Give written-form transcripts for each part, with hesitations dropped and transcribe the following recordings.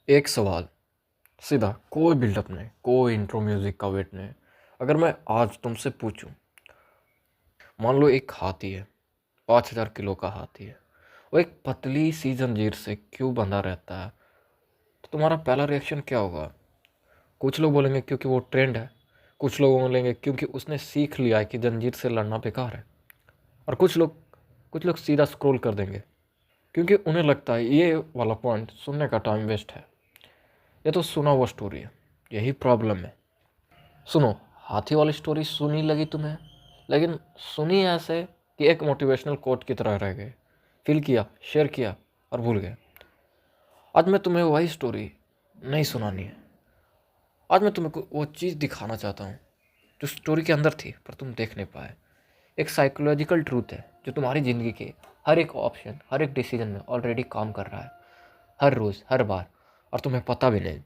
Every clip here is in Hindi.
एक सवाल, सीधा, कोई बिल्डअप नहीं, कोई इंट्रो म्यूजिक का वेट नहीं। अगर मैं आज तुमसे पूछूं, मान लो एक हाथी है, 5,000 किलो का हाथी है, वो एक पतली सी जंजीर से क्यों बंधा रहता है, तो तुम्हारा पहला रिएक्शन क्या होगा? कुछ लोग बोलेंगे क्योंकि वो ट्रेंड है, कुछ लोग बोलेंगे क्योंकि उसने सीख लिया है कि जंजीर से लड़ना बेकार है, और कुछ लोग सीधा स्क्रॉल कर देंगे क्योंकि उन्हें लगता है ये वाला पॉइंट सुनने का टाइम वेस्ट है। ये तो सुना हुआ स्टोरी है, यही प्रॉब्लम है। सुनो, हाथी वाली स्टोरी सुनी लगी तुम्हें, लेकिन सुनी ऐसे कि एक मोटिवेशनल कोट की तरह रह गए, फील किया, शेयर किया और भूल गए। आज मैं तुम्हें वही स्टोरी नहीं सुनानी है। आज मैं तुम्हें वो चीज़ दिखाना चाहता हूँ जो स्टोरी के अंदर थी पर तुम देख नहीं पाए। एक साइकोलॉजिकल ट्रूथ है जो तुम्हारी ज़िंदगी के हर एक ऑप्शन, हर एक डिसीजन में ऑलरेडी काम कर रहा है, हर रोज़, हर बार, और तुम्हें पता भी नहीं।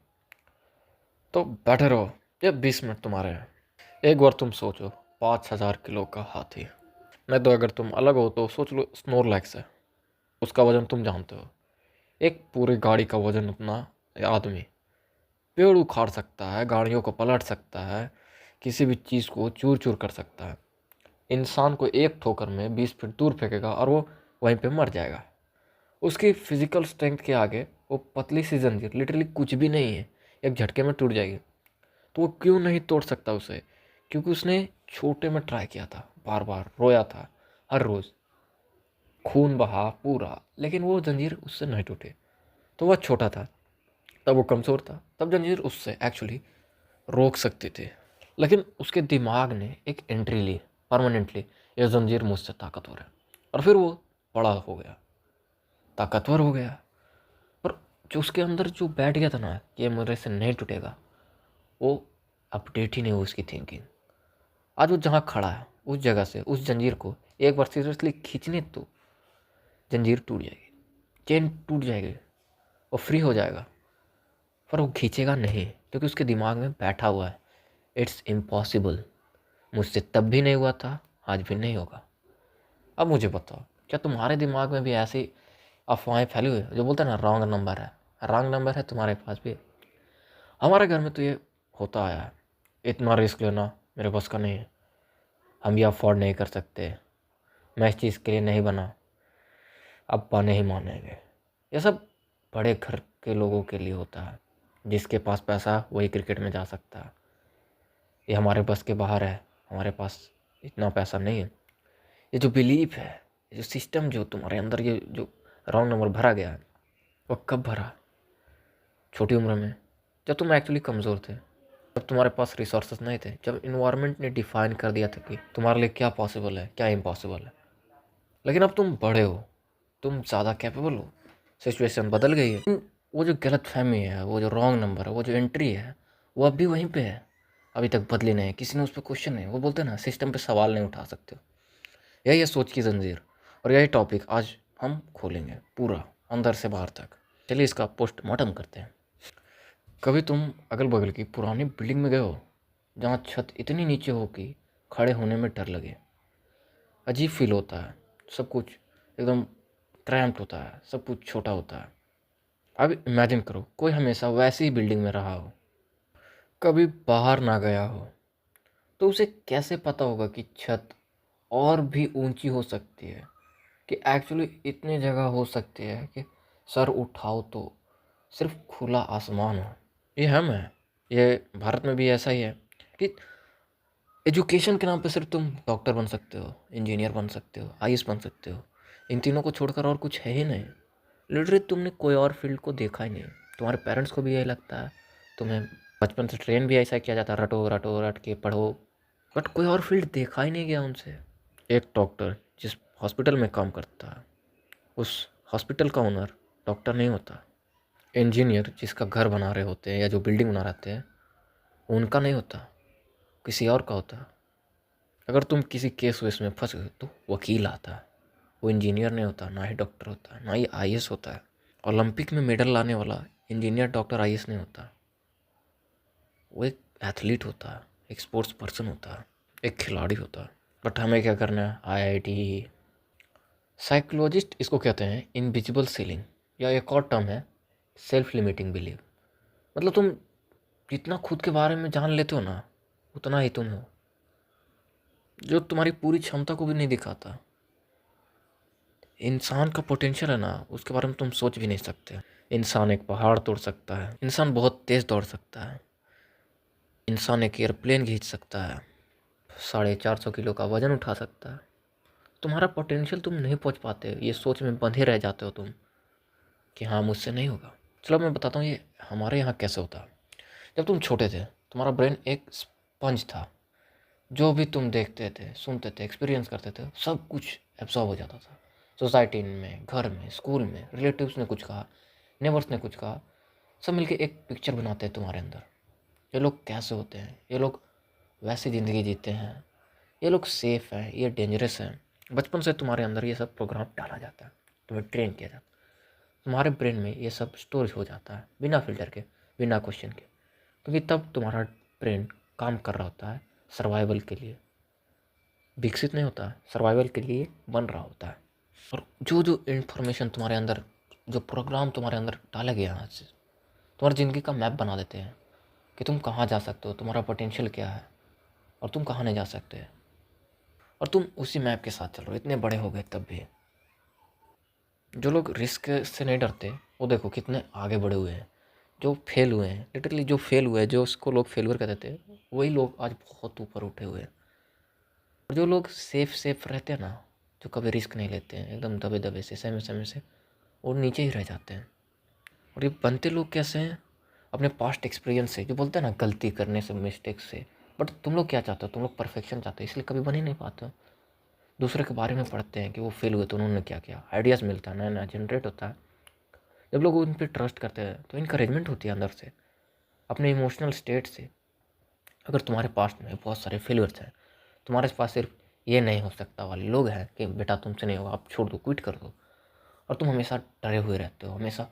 तो बैठे रहो, ये 20 मिनट तुम्हारे हैं। एक बार तुम सोचो, 5,000 किलो का हाथी। नहीं तो अगर तुम अलग हो तो सोच लो स्नोरलैक्स है, उसका वजन तुम जानते हो। एक पूरी गाड़ी का वजन उतना आदमी। पेड़ उखाड़ सकता है, गाड़ियों को पलट सकता है, किसी भी चीज़ को चूर चूर कर सकता है। इंसान को एक ठोकर में 20 फीट दूर फेंकेगा और वो वहीं पे मर जाएगा। उसकी फिजिकल स्ट्रेंथ के आगे वो पतली सी जंजीर लिटरली कुछ भी नहीं है, एक झटके में टूट जाएगी। तो वो क्यों नहीं तोड़ सकता उसे? क्योंकि उसने छोटे में ट्राई किया था, बार बार रोया था, हर रोज़ खून बहा पूरा, लेकिन वो जंजीर उससे नहीं टूटे। तो वह छोटा था, तब वो कमज़ोर था, तब जंजीर उससे एक्चुअली रोक सकती थी। लेकिन उसके दिमाग ने एक एंट्री ली परमानेंटली, यह जंजीर मुझसे ताकतवर है। और फिर वो बड़ा हो गया, ताकतवर हो गया। पर जो उसके अंदर जो बैठ गया था ना कि ये मेरे से नहीं टूटेगा, वो अपडेट ही नहीं हुई उसकी थिंकिंग। आज वो जहाँ खड़ा है उस जगह से उस जंजीर को एक बार सीरियसली खींचने तो जंजीर टूट जाएगी, चेन टूट जाएगी, वो फ्री हो जाएगा। पर वो खींचेगा नहीं क्योंकि उसके दिमाग में बैठा हुआ है, इट्स इम्पॉसिबल। मुझसे तब भी नहीं हुआ था, आज भी नहीं होगा। अब मुझे बताओ, क्या तुम्हारे दिमाग में भी ऐसी अफवाहें फैली हुई है जो बोलते हैं ना रॉन्ग नंबर है, रॉन्ग नंबर है तुम्हारे पास भी? हमारे घर में तो ये होता आया है, इतना रिस्क लेना मेरे बस का नहीं है, हम ये अफोर्ड नहीं कर सकते, मैं इस चीज़ के लिए नहीं बना, अब्बा नहीं मानेंगे। ये सब बड़े घर के लोगों के लिए होता है, जिसके पास पैसा वही क्रिकेट में जा सकता है। ये हमारे बस के बाहर है, हमारे पास इतना पैसा नहीं है। ये जो बिलीफ है, ये जो सिस्टम जो तुम्हारे अंदर ये जो रॉन्ग नंबर भरा गया है, वो कब भरा? छोटी उम्र में, जब तुम एक्चुअली कमज़ोर थे, जब तुम्हारे पास रिसोर्सेज नहीं थे, जब इन्वायरमेंट ने डिफाइन कर दिया था कि तुम्हारे लिए क्या पॉसिबल है, क्या इम्पॉसिबल है। लेकिन अब तुम बड़े हो, तुम ज़्यादा कैपेबल हो, सिचुएशन बदल गई है। वो जो गलत फहमी है, वो जो रॉन्ग नंबर है, वो जो एंट्री है, वो अब भी वहीं पे है, अभी तक बदली नहीं। किसी ने उस पर क्वेश्चन नहीं, वो बोलते हैं ना सिस्टम पे सवाल नहीं उठा सकते हो। यही है सोच की जंजीर, और यही टॉपिक आज हम खोलेंगे पूरा, अंदर से बाहर तक। चलिए इसका पोस्टमार्टम करते हैं। कभी तुम अगल बगल की पुरानी बिल्डिंग में गए हो जहाँ छत इतनी नीचे हो कि खड़े होने में डर लगे? अजीब फील होता है, सब कुछ एकदम क्रैम्प्ड होता है, सब कुछ छोटा होता है। अब इमेजिन करो कोई हमेशा वैसी ही बिल्डिंग में रहा हो, कभी बाहर ना गया हो, तो उसे कैसे पता होगा कि छत और भी ऊंची हो सकती है, कि एक्चुअली इतनी जगह हो सकती है कि सर उठाओ तो सिर्फ खुला आसमान हो। ये हम हैं, ये भारत में भी ऐसा ही है कि एजुकेशन के नाम पे सिर्फ तुम डॉक्टर बन सकते हो, इंजीनियर बन सकते हो, आईएएस बन सकते हो। इन तीनों को छोड़कर और कुछ है ही नहीं। लिटरली तुमने कोई और फील्ड को देखा ही नहीं। तुम्हारे पेरेंट्स को भी यही लगता है, तुम्हें बचपन से ट्रेन भी ऐसा किया जाता है, रटो रटो रट के पढ़ो, बट कोई और फील्ड देखा ही नहीं गया उनसे। एक डॉक्टर जिस हॉस्पिटल में काम करता है, उस हॉस्पिटल का ओनर डॉक्टर नहीं होता। इंजीनियर जिसका घर बना रहे होते हैं या जो बिल्डिंग बना रहते हैं, उनका नहीं होता, किसी और का होता। अगर तुम किसी केस वेस में फंस गए तो वकील आता है, वो इंजीनियर नहीं होता, ना ही डॉक्टर होता है, ना ही आईएएस होता है। ओलंपिक में मेडल लाने वाला इंजीनियर डॉक्टर आईएएस नहीं होता, वो एक एथलीट होता है, एक स्पोर्ट्स पर्सन होता है, एक खिलाड़ी होता है। बट हमें क्या करना है? आईआईटी। साइकोलॉजिस्ट इसको कहते हैं इनविजिबल सीलिंग, या एक और टर्म है सेल्फ लिमिटिंग बिलीव। मतलब तुम जितना खुद के बारे में जान लेते हो ना, उतना ही तुम हो, जो तुम्हारी पूरी क्षमता को भी नहीं दिखाता। इंसान का पोटेंशियल है ना, उसके बारे में तुम सोच भी नहीं सकते। इंसान एक पहाड़ तोड़ सकता है, इंसान बहुत तेज दौड़ सकता है, इंसान एक एयरप्लेन खींच सकता है, 450 किलो का वजन उठा सकता है। तुम्हारा पोटेंशियल तुम नहीं पहुंच पाते, ये सोच में बंधे रह जाते हो तुम कि हाँ मुझसे नहीं होगा। चलो मैं बताता हूँ ये हमारे यहाँ कैसे होता है। जब तुम छोटे थे, तुम्हारा ब्रेन एक स्पंज था, जो भी तुम देखते थे, सुनते थे, एक्सपीरियंस करते थे, सब कुछ एब्जॉर्ब हो जाता था। सोसाइटी में, घर में, स्कूल में, रिलेटिव्स ने कुछ कहा, नेबर्स ने कुछ कहा, सब मिलके एक पिक्चर बनाते हैं तुम्हारे अंदर। ये लोग कैसे होते हैं, ये लोग वैसी ज़िंदगी जीते हैं, ये लोग सेफ़ हैं, ये डेंजरस हैं। बचपन से तुम्हारे अंदर ये सब प्रोग्राम डाला जाता है, तुम्हें ट्रेन किया जाता है, तुम्हारे ब्रेन में ये सब स्टोरेज हो जाता है बिना फिल्टर के, बिना क्वेश्चन के, क्योंकि तब तुम्हारा ब्रेन काम कर रहा होता है सर्वाइवल के लिए, विकसित नहीं होता है, सर्वाइवल के लिए बन रहा होता है। और जो जो इन्फॉर्मेशन तुम्हारे अंदर, जो प्रोग्राम तुम्हारे अंदर डाला गया आज से, तुम्हारी ज़िंदगी का मैप बना देते हैं कि तुम कहाँ जा सकते हो, तुम्हारा पोटेंशियल क्या है और तुम कहाँ नहीं जा सकते। और तुम उसी मैप के साथ चल रहे हो, इतने बड़े हो गए तब भी। जो लोग रिस्क से नहीं डरते, वो देखो कितने आगे बढ़े हुए हैं। जो फेल हुए हैं, लिटरली जो फेल हुए हैं, जो उसको लोग फेलियर कहते थे, वही लोग आज बहुत ऊपर उठे हुए हैं। और जो लोग सेफ रहते हैं ना, जो कभी रिस्क नहीं लेते हैं, एकदम दबे दबे से, समय समय से, वो नीचे ही रह जाते हैं। और ये बनते लोग कैसे हैं? अपने पास्ट एक्सपीरियंस से, जो बोलते हैं ना गलती करने से, मिस्टेक से। बट तुम लोग क्या चाहते हो? तुम लोग परफेक्शन चाहते हो, इसलिए कभी बन ही नहीं पाते हो। दूसरे के बारे में पढ़ते हैं कि वो फेल हुए तो उन्होंने क्या किया, आइडियाज़ मिलता है, नया नया जनरेट होता है। जब लोग उन पर ट्रस्ट करते हैं तो इनकरेजमेंट होती है अंदर से, अपने इमोशनल स्टेट से। अगर तुम्हारे पास्ट में बहुत सारे फेलियर्स हैं, तुम्हारे पास सिर्फ ये नहीं हो सकता वाले लोग हैं कि बेटा तुमसे नहीं होगा, आप छोड़ दो, क्विट कर दो, और तुम हमेशा डरे हुए रहते हो, हमेशा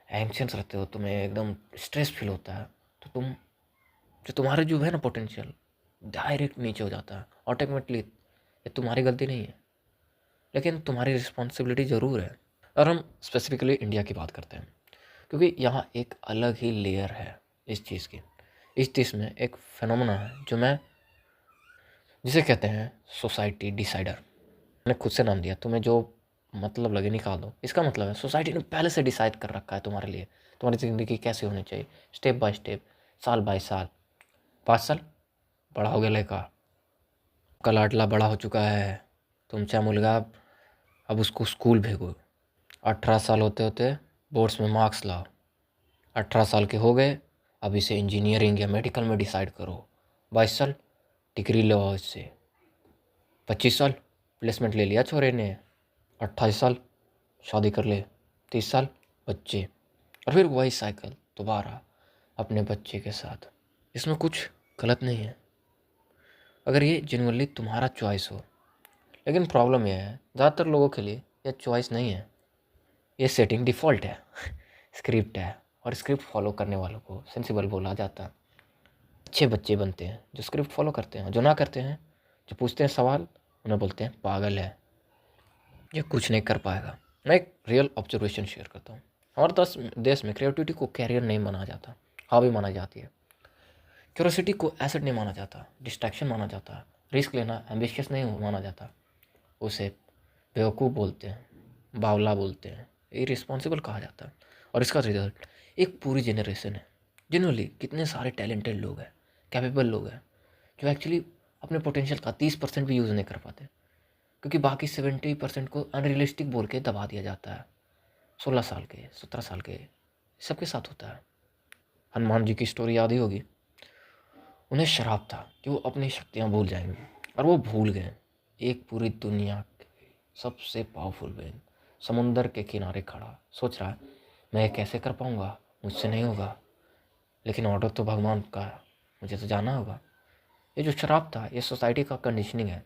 एंग्शियस रहते हो, तुम्हें एकदम स्ट्रेस फील होता है, तो तुम्हारे जो है ना पोटेंशियल डायरेक्ट नीचे हो जाता है ऑटोमेटिकली। ये तुम्हारी गलती नहीं है, लेकिन तुम्हारी रिस्पॉन्सिबिलिटी ज़रूर है। और हम स्पेसिफिकली इंडिया की बात करते हैं, क्योंकि यहाँ एक अलग ही लेयर है इस चीज़ की। इस चीज़ में एक फिनोमेना है जो मैं, जिसे कहते हैं सोसाइटी डिसाइडर। मैंने खुद से नाम दिया, तुम्हें जो मतलब लगे निकाल दो। इसका मतलब है सोसाइटी ने पहले से डिसाइड कर रखा है तुम्हारे लिए, तुम्हारी ज़िंदगी कैसे होनी चाहिए, स्टेप बाय स्टेप, साल बाय साल। 5 साल बड़ा हो गया लड़का, का लाडला बड़ा हो चुका है, तुमचा मुलगा, अब उसको स्कूल भेजो। 18 साल होते होते बोर्ड्स में मार्क्स लाओ। 18 साल के हो गए, अब इसे इंजीनियरिंग या मेडिकल में डिसाइड करो। 22 साल डिग्री लो इससे। 25 साल प्लेसमेंट ले लिया छोरे ने। 28 साल शादी कर ले। 30 साल बच्चे, और फिर वही साइकिल दोबारा अपने बच्चे के साथ। इसमें कुछ गलत नहीं है अगर ये जेन्युइनली तुम्हारा चॉइस हो, लेकिन प्रॉब्लम यह है ज़्यादातर लोगों के लिए यह चॉइस नहीं है, ये सेटिंग डिफ़ॉल्ट है, स्क्रिप्ट है। और स्क्रिप्ट फॉलो करने वालों को सेंसिबल बोला जाता है। अच्छे बच्चे बनते हैं जो स्क्रिप्ट फॉलो करते हैं, जो ना करते हैं, जो पूछते हैं सवाल, उन्हें बोलते हैं पागल है, ये कुछ नहीं कर पाएगा। मैं एक रियल ऑब्जर्वेशन शेयर करता हूँ। हमारे देश में क्रिएटिविटी को कैरियर नहीं माना जाता, हॉबी माना जाती है। क्यूरोसिटी को एसेट नहीं माना जाता, डिस्ट्रैक्शन माना जाता है। रिस्क लेना एम्बिशियस नहीं माना जाता, उसे बेवकूफ़ बोलते हैं, बावला बोलते हैं, इररिस्पॉन्सिबल कहा जाता है। और इसका रिजल्ट एक पूरी जनरेशन है। जनरली कितने सारे टैलेंटेड लोग हैं, कैपेबल लोग हैं, जो एक्चुअली अपने पोटेंशियल का 30% भी यूज़ नहीं कर पाते, क्योंकि बाकी 70% को अनरियलिस्टिक बोल के दबा दिया जाता है। 16 साल के, 17 साल के, सबके साथ होता है। हनुमान जी की स्टोरी याद ही होगी। उन्हें शराब था कि वो अपनी शक्तियाँ भूल जाएंगे, और वो भूल गए। एक पूरी दुनिया के सबसे पावरफुल बेंग समुंदर के किनारे खड़ा सोच रहा है, मैं ये कैसे कर पाऊँगा, मुझसे नहीं होगा, लेकिन ऑर्डर तो भगवान का है, मुझे तो जाना होगा। ये जो शराब था, ये सोसाइटी का कंडीशनिंग है,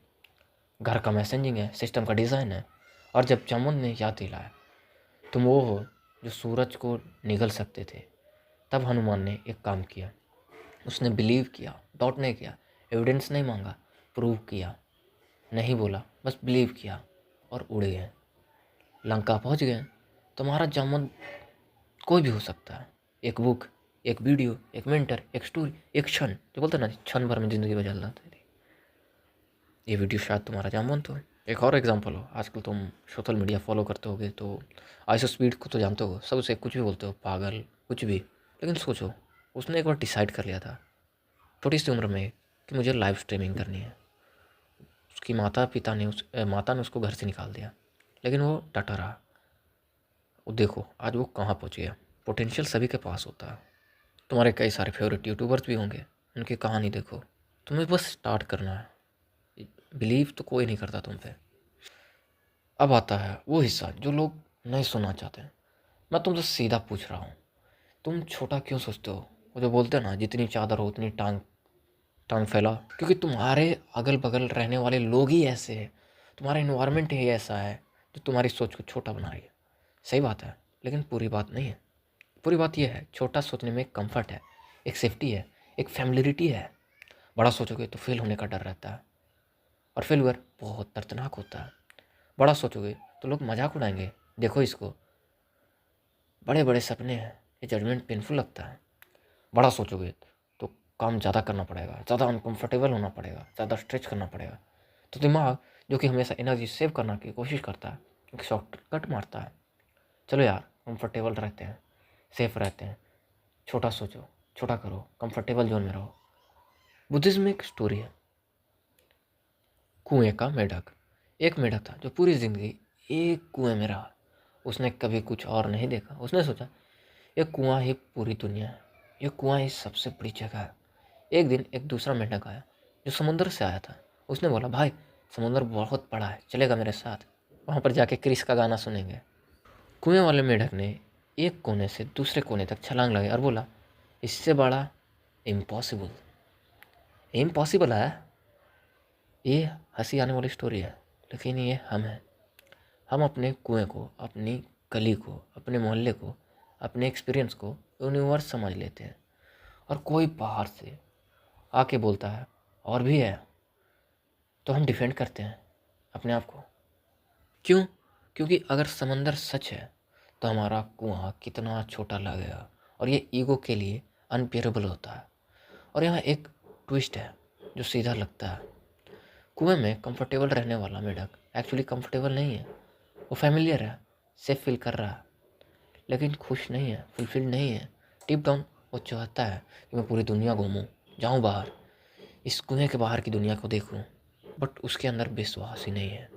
घर का मैसेजिंग है, सिस्टम का डिज़ाइन है। और जब जामुन ने याद दिलाया तुम वो हो जो सूरज को निगल सकते थे, तब हनुमान ने एक काम किया। उसने बिलीव किया, डाउट नहीं किया, एविडेंस नहीं मांगा, प्रूव किया। नहीं बोला, बस बिलीव किया, और उड़ गए, लंका पहुंच गए। तुम्हारा जामुन कोई भी हो सकता है, एक बुक, एक वीडियो, एक मेंटर, एक स्टोरी, एक क्षण, जो बोलते ना क्षण भर में ज़िंदगी बदल जाती थी। ये वीडियो शायद तुम्हारा जामुन तो एक और एग्जांपल हो। आजकल तुम सोशल मीडिया फॉलो करते होगे तो आइसो स्पीड को तो जानते हो, सबसे कुछ भी बोलते हो, पागल कुछ भी। लेकिन सोचो, उसने एक बार डिसाइड कर लिया था छोटी सी उम्र में कि मुझे लाइव स्ट्रीमिंग करनी है। उसकी माता ने उसको घर से निकाल दिया, लेकिन वो डटा रहा। वो देखो आज वो कहाँ पहुँच गया। पोटेंशियल सभी के पास होता है। तुम्हारे कई सारे फेवरेट यूट्यूबर्स भी होंगे, उनकी कहानी देखो। तुम्हें बस स्टार्ट करना है, बिलीव तो कोई नहीं करता तुम पे। अब आता है वो हिस्सा जो लोग नहीं सुनना चाहते। मैं तुमसे सीधा पूछ रहा हूँ, तुम छोटा क्यों सोचते हो? वो जो बोलते हैं ना, जितनी चादर हो उतनी टांग टांग फैला। क्योंकि तुम्हारे अगल बगल रहने वाले लोग ही ऐसे हैं, तुम्हारा इन्वायरमेंट ही ऐसा है जो तुम्हारी सोच को छोटा बना रही है। सही बात है, लेकिन पूरी बात नहीं है। पूरी बात यह है, छोटा सोचने में एक कंफर्ट है, एक सेफ्टी है, एक फैमिलियरिटी है। बड़ा सोचोगे तो फेल होने का डर रहता है, और फेलुअर बहुत दर्दनाक होता है। बड़ा सोचोगे तो लोग मजाक उड़ाएंगे, देखो इसको, बड़े बड़े सपने हैं, ये जजमेंट पेनफुल लगता है। बड़ा सोचोगे तो काम ज़्यादा करना पड़ेगा, ज़्यादा अनकम्फर्टेबल होना पड़ेगा, ज़्यादा स्ट्रेच करना पड़ेगा। तो दिमाग जो कि हमेशा एनर्जी सेव करने की कोशिश करता है, एक शॉर्टकट मारता है। चलो यार, कंफर्टेबल रहते हैं, सेफ रहते हैं, छोटा सोचो, छोटा करो, कंफर्टेबल जोन में रहो। बुद्धिज्म में एक स्टोरी है, कुएं का मेढक। एक मेढक था जो पूरी ज़िंदगी एक कुएं में रहा। उसने कभी कुछ और नहीं देखा। उसने सोचा ये कुआं ही पूरी दुनिया है, ये कुआं ही सबसे बड़ी जगह है। एक दिन एक दूसरा मेंढक आया जो समुंदर से आया था। उसने बोला, भाई समुंदर बहुत बड़ा है, चलेगा मेरे साथ? वहाँ पर जाके क्रिस का गाना सुनेंगे। कुएं वाले मेंढक ने एक कोने से दूसरे कोने तक छलांग लगाई और बोला, इससे बड़ा इम्पॉसिबल। इम्पॉसिबल है? ये हंसी आने वाली स्टोरी है, लेकिन ये हम हैं। हम अपने कुएं को, अपनी गली को, अपने मोहल्ले को, अपने एक्सपीरियंस को यूनिवर्स समझ लेते हैं। और कोई बाहर से आके बोलता है और भी है, तो हम डिफेंड करते हैं अपने आप को। क्यों? क्योंकि अगर समंदर सच है तो हमारा कुआं कितना छोटा लगेगा, और ये ईगो के लिए अनबियरेबल होता है। और यहाँ एक ट्विस्ट है जो सीधा लगता है। कुएं में कंफर्टेबल रहने वाला मेढक एक्चुअली कंफर्टेबल नहीं है, वो फैमिलियर है, सेफ फील कर रहा है, लेकिन खुश नहीं है, फुलफिल्ड नहीं है। डीप डाउन वो चाहता है कि मैं पूरी दुनिया घूमूं, जाऊं बाहर, इस कुएं के बाहर की दुनिया को देखूं, बट उसके अंदर विश्वास ही नहीं है।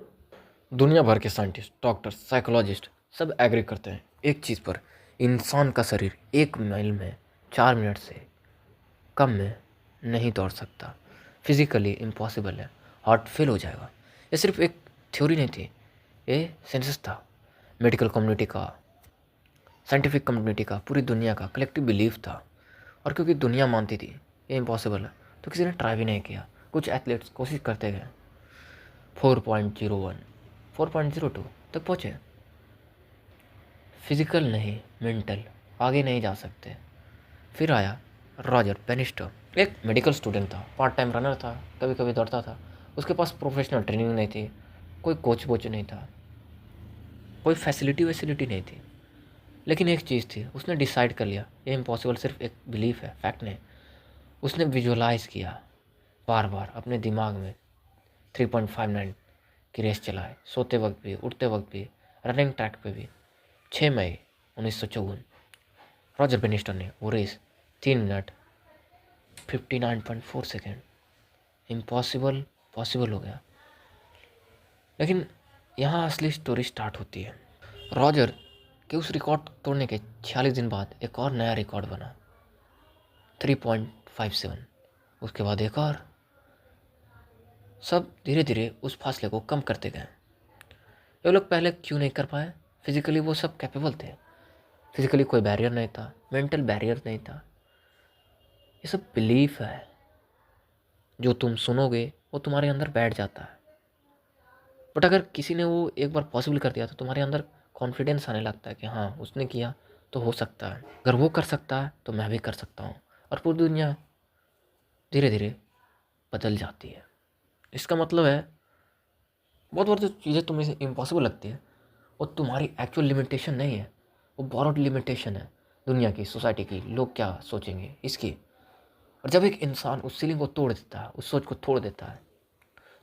दुनिया भर के साइंटिस्ट, डॉक्टर, साइकोलॉजिस्ट सब एग्री करते हैं एक चीज़ पर, इंसान का शरीर 1 मील में 4 मिनट से कम में नहीं दौड़ सकता। फिजिकली इम्पॉसिबल है, हार्ट फेल हो जाएगा। ये सिर्फ एक थ्योरी नहीं थी, ये सेंसस था, मेडिकल कम्युनिटी का, साइंटिफिक कम्युनिटी का, पूरी दुनिया का कलेक्टिव बिलीफ था। और क्योंकि दुनिया मानती थी ये इम्पॉसिबल है, तो किसी ने ट्राई भी नहीं किया। कुछ एथलीट्स कोशिश करते गए, 4.01, 4.02 तक पहुँचे, फिजिकल नहीं मेंटल, आगे नहीं जा सकते। फिर आया रॉजर बेनिस्टर, एक मेडिकल स्टूडेंट था, पार्ट टाइम रनर था, कभी कभी दौड़ता था। उसके पास प्रोफेशनल ट्रेनिंग नहीं थी, कोई कोच वोच नहीं था, कोई फैसिलिटी वैसिलिटी नहीं थी। लेकिन एक चीज़ थी, उसने डिसाइड कर लिया ये इम्पॉसिबल सिर्फ एक बिलीफ है, फैक्ट नहीं। उसने विजुअलाइज किया बार बार अपने दिमाग में, 3.59 की रेस चलाए, सोते वक्त भी, उठते वक्त भी, रनिंग ट्रैक पे भी। 6 मई 1954 रॉजर बेनिस्टर ने वो race 3 minute 59.4 second, impossible possible हो गया। लेकिन यहाँ असली स्टोरी स्टार्ट होती है। रॉजर के उस रिकॉर्ड तोड़ने के 46 दिन बाद एक और नया रिकॉर्ड बना, 3.57। उसके बाद एक और। सब धीरे धीरे उस फासले को कम करते गए। ये लोग पहले क्यों नहीं कर पाए? फिजिकली वो सब कैपेबल थे, फिजिकली कोई बैरियर नहीं था, मेंटल बैरियर नहीं था। ये सब बिलीफ है, जो तुम सुनोगे वो तुम्हारे अंदर बैठ जाता है। बट अगर किसी ने वो एक बार पॉसिबल कर दिया तो तुम्हारे अंदर कॉन्फिडेंस आने लगता है कि हाँ उसने किया तो हो सकता है, अगर वो कर सकता है तो मैं भी कर सकता हूँ। और पूरी दुनिया धीरे धीरे बदल जाती है। इसका मतलब है बहुत बार जो चीज़ें तुम्हें इम्पॉसिबल लगती है वो तुम्हारी एक्चुअल लिमिटेशन नहीं है, वो बॉरोड लिमिटेशन है। दुनिया की, सोसाइटी की, लोग क्या सोचेंगे इसकी। और जब एक इंसान उस सीलिंग को तोड़ देता है, उस सोच को तोड़ देता है,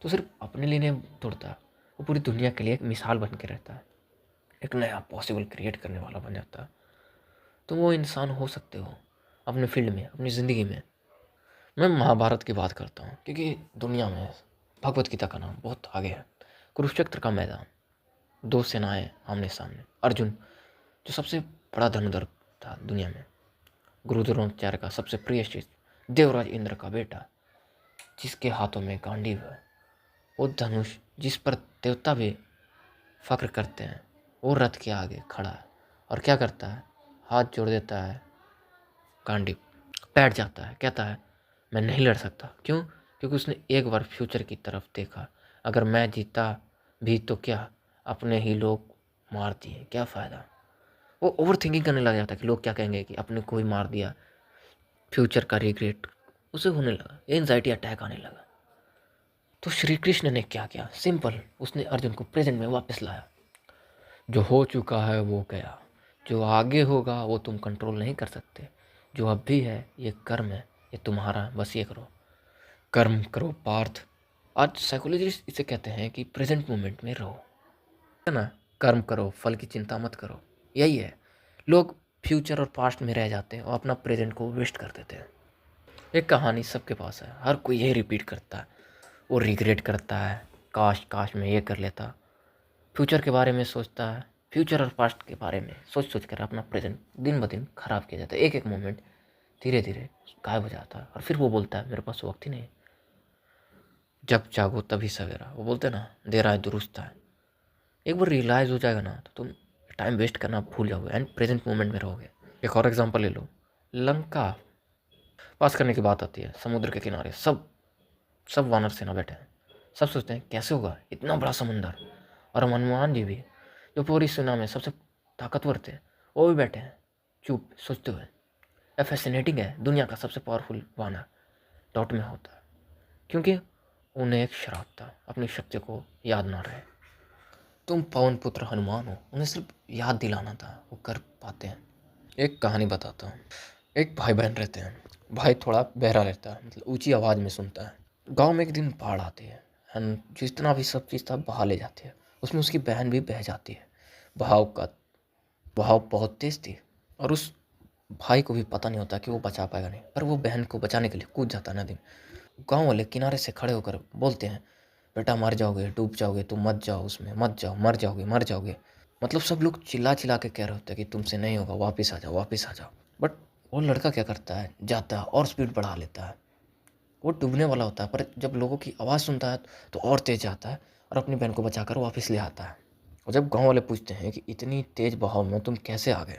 तो सिर्फ अपने लिए नहीं तोड़ता, वो पूरी दुनिया के लिए एक मिसाल बन के रहता है, एक नया पॉसिबल क्रिएट करने वाला बन जाता है। तो वो इंसान हो सकते हो अपने फील्ड में, अपनी ज़िंदगी में। मैं महाभारत की बात करता हूँ क्योंकि दुनिया में भगवत गीता का नाम बहुत आगे है। कुरुक्षेत्र का मैदान, दो सेनाएं आमने सामने, अर्जुन जो सबसे बड़ा धनुधर था दुनिया में, गुरु द्रोणाचार्य का सबसे प्रिय शिष्य, देवराज इंद्र का बेटा जिसके हाथों में गांडीव है, वो धनुष जिस पर देवता भी फक्र करते हैं, वो रथ के आगे खड़ा है और क्या करता है, हाथ जोड़ देता है, गांडीव बैठ जाता है, कहता है मैं नहीं लड़ सकता। क्यों? क्योंकि उसने एक बार फ्यूचर की तरफ देखा, अगर मैं जीता भी तो क्या, अपने ही लोग मार दिए, क्या फ़ायदा। वो ओवर थिंकिंग करने लग जाता है कि लोग क्या कहेंगे, कि अपने को ही मार दिया, फ्यूचर का रिग्रेट उसे होने लगा, एंजाइटी अटैक आने लगा। तो श्री कृष्ण ने क्या किया, सिंपल, उसने अर्जुन को प्रेजेंट में वापस लाया। जो हो चुका है वो गया, जो आगे होगा वो तुम कंट्रोल नहीं कर सकते, जो अब भी है ये कर्म है, ये तुम्हारा, बस ये करो, कर्म करो पार्थ। आज साइकोलॉजिस्ट इसे कहते हैं कि प्रेजेंट मोमेंट में रहो, है ना, कर्म करो, फल की चिंता मत करो। यही है, लोग फ्यूचर और पास्ट में रह जाते हैं और अपना प्रेजेंट को वेस्ट कर देते हैं। एक कहानी सबके पास है, हर कोई यही रिपीट करता है, वो रिग्रेट करता है, काश काश मैं ये कर लेता, फ्यूचर के बारे में सोचता है, फ्यूचर और पास्ट के बारे में सोच सोच कर अपना प्रेजेंट दिन ब दिन ख़राब किया जाता है। एक एक मोमेंट धीरे धीरे गायब हो जाता है और फिर वो बोलता है मेरे पास वक्त ही नहीं, जब जागो तभी सवेरा, वो बोलते हैं ना, देर आए दुरुस्त है। एक बार रियलाइज़ हो जाएगा ना तो तुम टाइम वेस्ट करना भूल जाओगे एंड प्रेजेंट मोमेंट में रहोगे। एक और एग्जांपल ले लो, लंका पास करने की बात आती है, समुद्र के किनारे सब सब वानर सेना बैठे हैं, सब सोचते हैं कैसे होगा इतना बड़ा समुंदर, और हनुमान जी भी जो पूरी सेना में सबसे ताकतवर थे, वो भी बैठे हैं चुप सोचते हुए। यह फैसिनेटिंग है, दुनिया का सबसे पावरफुल वानर डॉट में होता है, क्योंकि उन्हें एक श्राप था, अपनी शक्ति को याद ना रहे। तुम पवन पुत्र हनुमान हो, उन्हें सिर्फ याद दिलाना था, वो कर पाते हैं। एक कहानी बताता हूँ, एक भाई बहन रहते हैं, भाई थोड़ा बहरा रहता है, मतलब ऊंची आवाज़ में सुनता है। गांव में एक दिन बाढ़ आती है एंड जितना भी सब चीज़ था बहा ले जाती है, उसमें उसकी बहन भी बह जाती है। बहाव का बहाव बहुत तेज थी और उस भाई को भी पता नहीं होता कि वो बचा पाएगा नहीं, पर वो बहन को बचाने के लिए कूद जाता है नदी में। गाँव वाले किनारे से खड़े होकर बोलते हैं बेटा मर जाओगे, डूब जाओगे, तुम मत जाओ उसमें, मत जाओ, मर जाओगे, मर जाओगे। मतलब सब लोग चिल्ला चिल्ला के कह रहे होते हैं कि तुमसे नहीं होगा, वापस आ जाओ, वापस आ जाओ। बट वो लड़का क्या करता है, जाता है और स्पीड बढ़ा लेता है। वो डूबने वाला होता है पर जब लोगों की आवाज़ सुनता है तो और तेज़ जाता है और अपनी बहन को बचाकर वापस ले आता है। और जब गाँव वाले पूछते हैं कि इतनी तेज़ बहाव में तुम कैसे आ गए,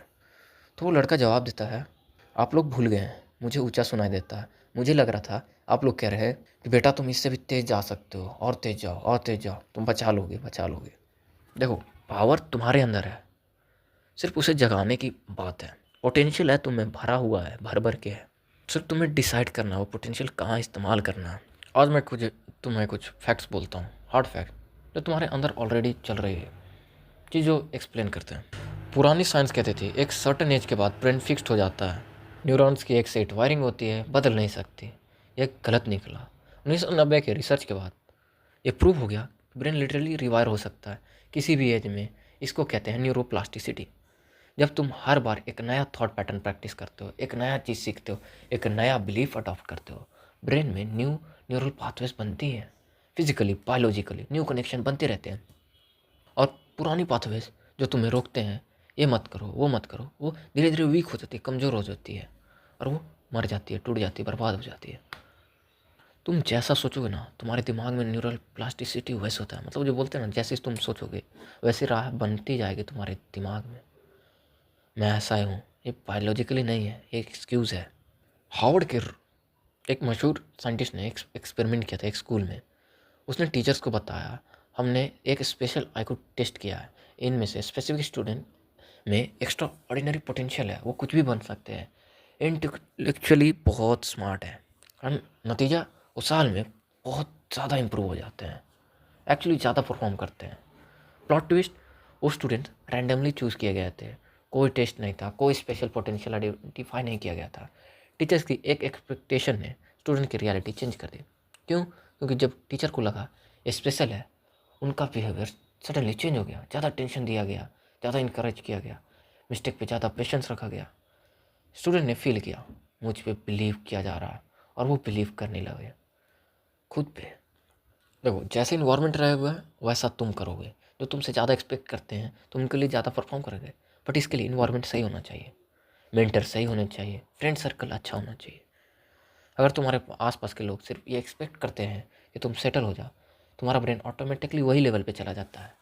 तो वो लड़का जवाब देता है आप लोग भूल गए हैं, मुझे ऊंचा सुनाई देता है, मुझे लग रहा था आप लोग कह रहे हैं कि बेटा तुम इससे भी तेज़ जा सकते हो, और तेज़ जाओ, और तेज़ जाओ, तुम बचा लोगे, बचा लोगे। देखो, पावर तुम्हारे अंदर है, सिर्फ उसे जगाने की बात है। पोटेंशियल है तुम्हें, भरा हुआ है, भर भर के है, सिर्फ तुम्हें डिसाइड करना है वो पोटेंशियल कहाँ इस्तेमाल करना है। आज मैं तुम्हें कुछ फैक्ट्स बोलता हूँ, हार्ड फैक्ट जो तुम्हारे अंदर ऑलरेडी चल रही है, चीज़ों एक्सप्लेन करते हैं। पुरानी साइंस कहते थे एक सर्टन एज के बाद ब्रेन फिक्स्ड हो जाता है, न्यूरॉन्स की एक सेट वायरिंग होती है, बदल नहीं सकती। यह गलत निकला। 1990 के रिसर्च के बाद ये प्रूव हो गया ब्रेन लिटरली रिवायर हो सकता है किसी भी एज में। इसको कहते हैं न्यूरोप्लास्टिसिटी। जब तुम हर बार एक नया थॉट पैटर्न प्रैक्टिस करते हो, एक नया चीज़ सीखते हो, एक नया बिलीफ अडॉप्ट करते हो, ब्रेन में न्यू न्यूरल पाथवेज बनती है। फिजिकली, बायोलॉजिकली न्यू कनेक्शन बनते रहते हैं। और पुरानी पाथवेज जो तुम्हें रोकते हैं, ये मत करो, वो मत करो, वो धीरे धीरे वीक हो जाती है, कमज़ोर हो जाती है और वो मर जाती है, टूट जाती है, बर्बाद हो जाती है। तुम जैसा सोचोगे ना, तुम्हारे दिमाग में न्यूरल प्लास्टिसिटी वैसे होता है, मतलब जो बोलते हैं ना, जैसे तुम सोचोगे वैसे राह बनती जाएगी तुम्हारे दिमाग में। मैं ऐसा ही हूँ, ये बायोलॉजिकली नहीं है, ये एक्सक्यूज़ है। हार्वर्ड के एक मशहूर साइंटिस्ट ने एक एक्सपेरिमेंट किया था एक स्कूल में। उसने टीचर्स को बताया हमने एक स्पेशल आईक्यू टेस्ट किया है, इनमें से स्पेसिफिक स्टूडेंट में एक्स्ट्रा ऑर्डिनरी पोटेंशियल है, वो कुछ भी बन सकते हैं, इंटेलेक्चुअली बहुत स्मार्ट है। और नतीजा उस साल में बहुत ज़्यादा इम्प्रूव हो जाते हैं, एक्चुअली ज़्यादा परफॉर्म करते हैं। प्लॉट ट्विस्ट, वो स्टूडेंट रैंडमली चूज़ किए गए थे कोई टेस्ट नहीं था, कोई स्पेशल पोटेंशियल आइडेंटिफाई नहीं किया गया था। टीचर्स की एक एक्सपेक्टेशन ने स्टूडेंट की रियलिटी चेंज कर दी। क्यों? क्योंकि जब टीचर को लगा ये स्पेशल है, उनका बिहेवियर सडनली चेंज हो गया। ज़्यादा टेंशन दिया गया, ज़्यादा इंकरेज किया गया, मिस्टेक पे ज़्यादा पेशेंस रखा गया। स्टूडेंट ने फील किया मुझ पे बिलीव किया जा रहा है, और वो बिलीव करने लगे खुद पे। देखो, जैसे इन्वायरमेंट रहेगा वैसा तुम करोगे। जो तुमसे ज़्यादा एक्सपेक्ट करते हैं तुम उनके लिए ज़्यादा परफॉर्म करोगे, बट इसके लिए इन्वायरमेंट सही होना चाहिए, मेंटर सही होने चाहिए, फ्रेंड सर्कल अच्छा होना चाहिए। अगर तुम्हारे आसपास के लोग सिर्फ ये एक्सपेक्ट करते हैं कि तुम सेटल हो जाओ, तुम्हारा ब्रेन ऑटोमेटिकली वही लेवल पे चला जाता है।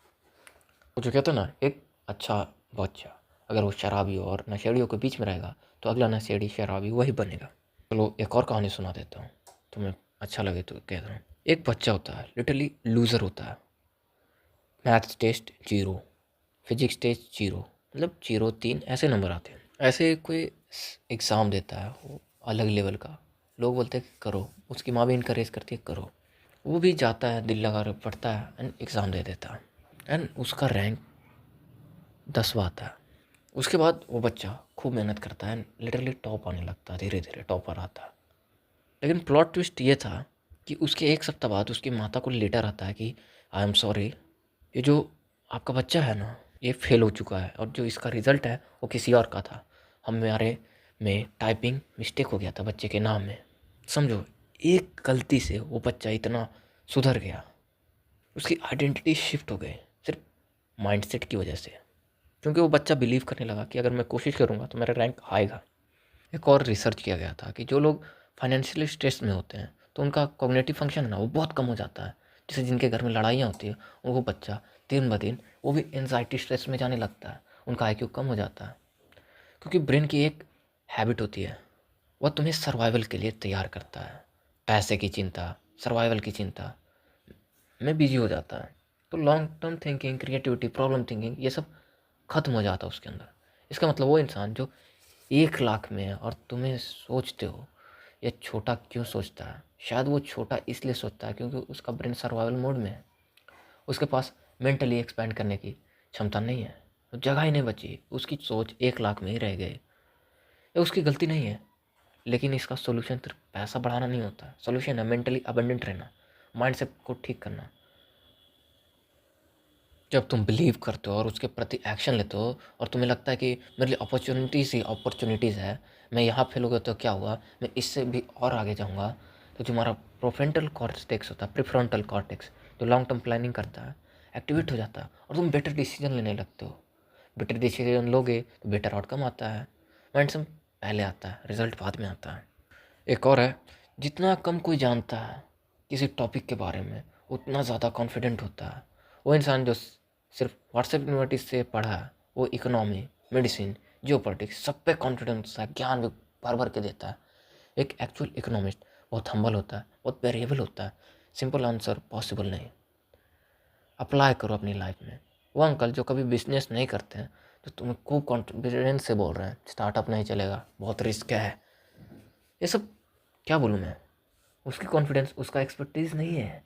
वो जो कहते हैं ना, एक अच्छा बच्चा अगर वो शराबी और नशेड़ियों के बीच में रहेगा तो अगला नशेड़ी शराबी वही बनेगा। चलो एक और कहानी सुना देता हूँ, तुम्हें अच्छा लगे तो कह रहा हूँ। एक बच्चा होता है, लिटरली लूज़र होता है। मैथ्स टेस्ट 0, फिजिक्स टेस्ट 0, मतलब 0 3 ऐसे नंबर आते हैं। ऐसे कोई एग्ज़ाम देता है वो अलग लेवल का, लोग बोलते हैं करो, उसकी माँ भी इनकरेज करती है करो। वो भी जाता है, दिल लगा कर पढ़ता है एंड एग्ज़ाम दे देता है, एंड उसका रैंक 10वां आता है। उसके बाद वो बच्चा खूब मेहनत करता है, लिटरली टॉप आने लगता है, धीरे धीरे टॉपर आता है। लेकिन प्लॉट ट्विस्ट ये था कि उसके एक सप्ताह बाद उसकी माता को लेटर आता है कि आई एम सॉरी, ये जो आपका बच्चा है ना ये फेल हो चुका है, और जो इसका रिज़ल्ट है वो किसी और का था। हमारे में टाइपिंग मिस्टेक हो गया था बच्चे के नाम में। समझो, एक गलती से वो बच्चा इतना सुधर गया, उसकी आइडेंटिटी शिफ्ट हो गई सिर्फ माइंडसेट की वजह से। क्योंकि वो बच्चा बिलीव करने लगा कि अगर मैं कोशिश करूँगा तो मेरा रैंक आएगा। एक और रिसर्च किया गया था कि जो लोग फाइनेंशियली स्ट्रेस में होते हैं तो उनका कॉग्निटिव फंक्शन है ना वो बहुत कम हो जाता है। जैसे जिनके घर में लड़ाइयाँ होती है वो बच्चा दिन ब दिन वो भी एनजाइटी स्ट्रेस में जाने लगता है, उनका आईक्यू कम हो जाता है। क्योंकि ब्रेन की एक हैबिट होती है, वह तुम्हें सर्वाइवल के लिए तैयार करता है। पैसे की चिंता, सर्वाइवल की चिंता में बिजी हो जाता है, तो long term thinking, creativity, problem thinking ये सब खत्म हो जाता है उसके अंदर। इसका मतलब वो इंसान जो 1 लाख में है और तुम्हें सोचते हो ये छोटा क्यों सोचता है, शायद वो छोटा इसलिए सोचता है क्योंकि उसका ब्रेन सर्वाइवल मोड में है। उसके पास मेंटली एक्सपैंड करने की क्षमता नहीं है, तो जगह ही नहीं बची, उसकी सोच 1 लाख में ही रह गई। ये उसकी गलती नहीं है, लेकिन इसका सोल्यूशन सिर्फ पैसा बढ़ाना नहीं होता। सोल्यूशन है मेंटली अबंडेंट रहना, माइंड सेट को ठीक करना। जब तुम बिलीव करते हो और उसके प्रति एक्शन लेते हो और तुम्हें लगता है कि मेरे लिए अपॉर्चुनिटीज़ ही अपॉर्चुनिटीज़ है, मैं यहाँ फेल हो गया तो क्या हुआ, मैं इससे भी और आगे जाऊँगा, तो तुम्हारा प्रोफ्रंटल कॉर्टेक्स होता है, प्रीफ्रंटल कॉर्टेक्स जो लॉन्ग टर्म प्लानिंग करता है, एक्टिवेट हो जाता है और तुम बेटर डिसीजन लेने लगते हो। बेटर डिसीजन लोगे तो बेटर आउटकम आता है। माइंड पहले आता है, रिजल्ट बाद में आता है। एक और है, जितना कम कोई जानता है किसी टॉपिक के बारे में उतना ज़्यादा कॉन्फिडेंट होता है। वो इंसान जो सिर्फ व्हाट्सएप यूनिवर्सिटी से पढ़ा है वो इकोनॉमी, मेडिसिन, जियोपॉलिटिक्स सब पे कॉन्फिडेंस है, ज्ञान भी भर भर के देता है। एक एक्चुअल इकोनॉमिस्ट बहुत हम्बल होता है, बहुत वेरिएबल होता है, सिंपल आंसर पॉसिबल नहीं। अप्लाई करो अपनी लाइफ में। वो अंकल जो कभी बिजनेस नहीं करते हैं, जो तुम्हें खूब कॉन्फिडेंस से बोल रहे हैं स्टार्टअप नहीं चलेगा, बहुत रिस्क है, ये सब क्या बोलूँ मैं, उसकी कॉन्फिडेंस, उसका एक्सपर्टीज़ नहीं है,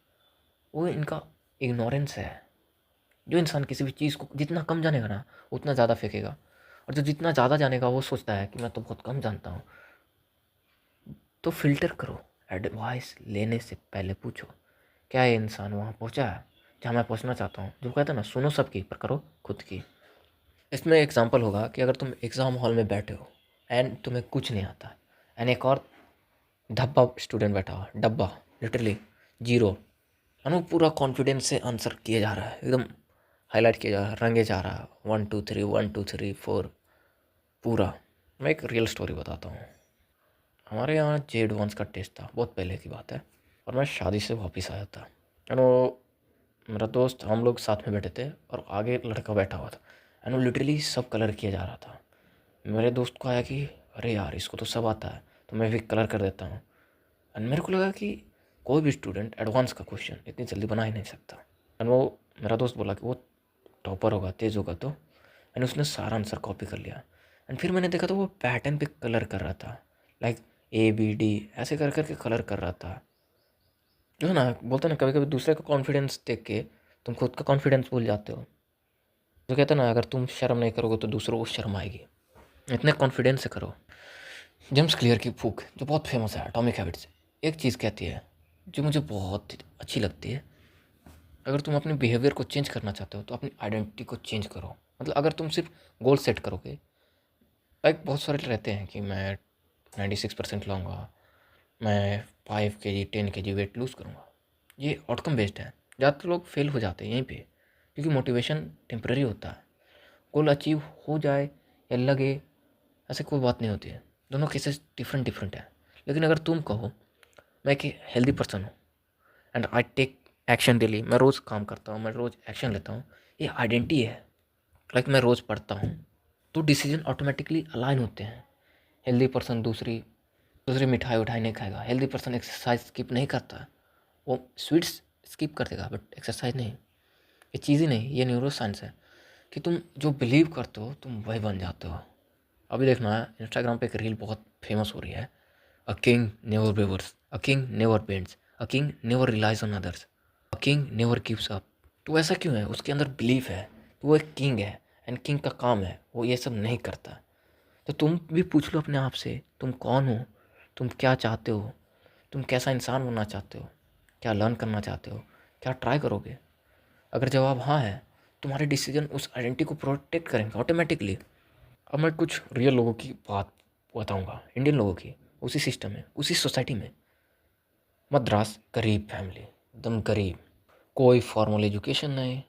वो इनका इग्नोरेंस है। जो इंसान किसी भी चीज़ को जितना कम जानेगा ना उतना ज़्यादा फेंकेगा, और जो जितना ज़्यादा जानेगा वो सोचता है कि मैं तो बहुत कम जानता हूँ। तो फिल्टर करो, एडवाइस लेने से पहले पूछो क्या ये इंसान वहाँ पहुँचा है जहाँ मैं पहुँचना चाहता हूँ। जो कहते हैं ना, सुनो सबकी पर करो खुद की। इसमें एग्जाम्पल होगा कि अगर तुम एग्ज़ाम हॉल में बैठे हो एंड तुम्हें कुछ नहीं आता, एंड एक और धब्बा स्टूडेंट बैठा हुआ, डब्बा लिटरली 0, और वो पूरा कॉन्फिडेंस से आंसर किया जा रहा है, एकदम हाईलाइट किया जा रहा है, रंगे जा रहा है, 1 2 3 1 2 3 4 पूरा। मैं एक रियल स्टोरी बताता हूँ। हमारे यहाँ जे एडवांस का टेस्ट था, बहुत पहले की बात है, और मैं शादी से वापस आया था, एंड वो मेरा दोस्त, हम लोग साथ में बैठे थे और आगे लड़का बैठा हुआ था, एंड वो लिटरली सब कलर किया जा रहा था। मेरे दोस्त को आया कि अरे यार इसको तो सब आता है, तो मैं भी कलर कर देता हूँ। एंड मेरे को लगा कि कोई भी स्टूडेंट एडवांस का क्वेश्चन इतनी जल्दी बना ही नहीं सकता। एंड वो मेरा दोस्त बोला कि वो टॉपर होगा, तेज़ होगा, तो एंड उसने सारा आंसर कॉपी कर लिया। एंड फिर मैंने देखा तो वो पैटर्न पे कलर कर रहा था, लाइक ABD ऐसे कर करके कलर कर रहा था। जो है ना, बोलते हैं ना, कभी कभी दूसरे का कॉन्फिडेंस देख के तुम खुद का कॉन्फिडेंस भूल जाते हो। जो कहते हैं ना, अगर तुम शर्म नहीं करोगे तो दूसरों को शर्म आएगी। इतने कॉन्फिडेंस से करो। जेम्स क्लियर की बुक जो बहुत फेमस है, एटॉमिक हैबिट्स, एक चीज़ कहती है जो मुझे बहुत अच्छी लगती है। अगर तुम अपने बिहेवियर को चेंज करना चाहते हो तो अपनी आइडेंटिटी को चेंज करो। मतलब अगर तुम सिर्फ गोल सेट करोगे, लाइक बहुत सारे रहते हैं कि मैं 96% लाऊंगा, मैं 5 kg 10 kg वेट लूज़ करूँगा। ये आउटकम बेस्ड है। ज़्यादातर लोग फेल हो जाते हैं यहीं पे, क्योंकि मोटिवेशन टेम्प्रेरी होता है। गोल अचीव हो जाए या लगे, ऐसे कोई बात नहीं होती है। दोनों केसेस डिफरेंट डिफरेंट है। लेकिन अगर तुम कहो मैं एक हेल्दी पर्सन हूँ and I take action daily, मैं रोज़ काम करता हूँ, मैं रोज़ एक्शन लेता हूँ, ये आइडेंटिटी है। लाइक मैं रोज़ पढ़ता हूँ, तो डिसीजन ऑटोमेटिकली अलाइन होते हैं। हेल्दी पर्सन दूसरी दूसरी मिठाई उठाई नहीं खाएगा। हेल्दी पर्सन एक्सरसाइज स्किप नहीं करता, वो स्वीट्स स्किप कर देगा बट एक्सरसाइज नहीं। ये चीज़ ही नहीं, ये न्यूरो साइंस है कि तुम जो बिलीव करते हो तुम वही बन जाते हो। अभी देखना है, इंस्टाग्राम पे एक रील बहुत फेमस हो रही है, a king never wavers, a king never bends, a king never relies on others, a king never gives up. तो ऐसा क्यों है? उसके अंदर बिलीफ है, तो वो एक किंग है एंड किंग का काम है वो ये सब नहीं करता। तो तुम भी पूछ लो अपने आप से, तुम कौन हो, तुम क्या चाहते हो, तुम कैसा इंसान बनना चाहते हो, क्या लर्न करना चाहते हो, क्या ट्राई करोगे? अगर जवाब हाँ है, तुम्हारे डिसीजन उस आइडेंटिटी को प्रोटेक्ट करेंगे ऑटोमेटिकली। अब मैं कुछ रियल लोगों की बात बताऊंगा, इंडियन लोगों की, उसी सिस्टम में, उसी सोसाइटी में। मद्रास गरीब फैमिली, एकदम गरीब, कोई फॉर्मल एजुकेशन नहीं,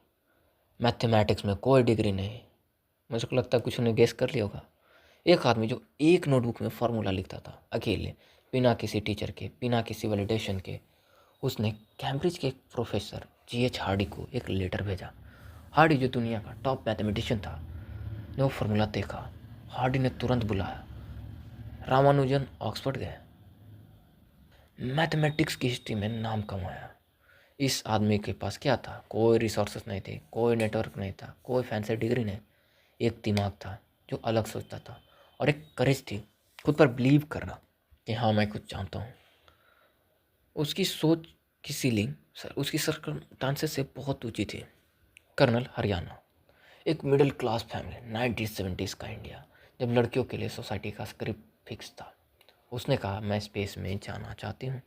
मैथमेटिक्स में कोई डिग्री नहीं। मुझे को लगता है कुछ ने गेस कर लिया होगा। एक आदमी जो एक नोटबुक में फार्मूला लिखता था अकेले, बिना किसी टीचर के, बिना किसी वैलिडेशन के, उसने कैम्ब्रिज के एक प्रोफेसर G.H. हार्डी को एक लेटर भेजा। हार्डी जो दुनिया का टॉप मैथमेटिशियन था, ने वो फार्मूला देखा। हार्डी ने तुरंत बुलाया। रामानुजन ऑक्सफोर्ड गए, मैथमेटिक्स की हिस्ट्री में नाम कमाया। इस आदमी के पास क्या था? कोई रिसोर्सेस नहीं थे, कोई नेटवर्क नहीं था, कोई फैंसी डिग्री नहीं। एक दिमाग था जो अलग सोचता था, और एक करेज थी खुद पर बिलीव करना कि हाँ मैं कुछ जानता हूँ। उसकी सोच की सीलिंग उसकी सर्कमस्टांसेस से बहुत ऊंची थी। कर्नल हरियाणा, एक मिडिल क्लास फैमिली, 1970s का इंडिया, जब लड़कियों के लिए सोसाइटी का स्क्रिप्ट फिक्स था। उसने कहा मैं स्पेस में जाना चाहती हूँ।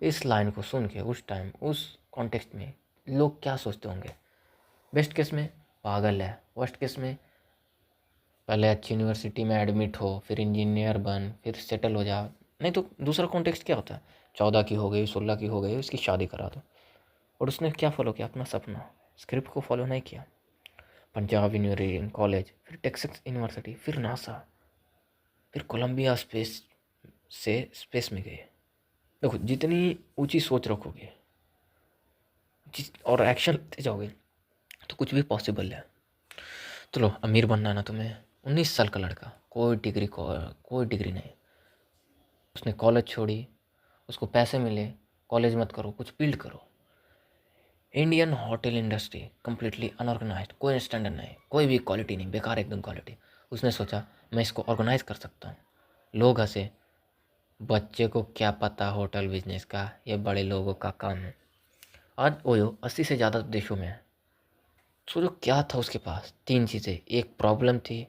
इस लाइन को सुन के उस टाइम उस कॉन्टेक्स्ट में लोग क्या सोचते होंगे? बेस्ट केस में पागल है, वर्स्ट केस में पहले अच्छी यूनिवर्सिटी में एडमिट हो, फिर इंजीनियर बन, फिर सेटल हो जा। नहीं तो दूसरा कॉन्टेक्स्ट क्या होता है? 14 की हो गई, 16 की हो गई, उसकी शादी करा दो। और उसने क्या फॉलो किया? अपना सपना, स्क्रिप्ट को फॉलो नहीं किया। पंजाब इंजीनियरिंग कॉलेज, फिर टेक्सास यूनिवर्सिटी, फिर नासा, फिर कोलंबिया स्पेस से स्पेस में गए। देखो जितनी ऊंची सोच रखोगे और एक्शन लेते जाओगे तो कुछ भी पॉसिबल है। चलो अमीर बनना है ना तुम्हें, 19 साल का लड़का, कोई डिग्री नहीं, उसने कॉलेज छोड़ी, उसको पैसे मिले, कॉलेज मत करो, कुछ बिल्ड करो। Indian hotel industry completely unorganised, कोई स्टैंडर्ड नहीं, कोई भी क्वालिटी नहीं, बेकार एकदम क्वालिटी। उसने सोचा मैं इसको ऑर्गेनाइज कर सकता हूँ। लोग हंसे, बच्चे को क्या पता होटल बिजनेस का, ये बड़े लोगों का काम है। आज ओयो 80 से ज़्यादा देशों में है। सोचो क्या था उसके पास? 3 चीज़ें। एक प्रॉब्लम थी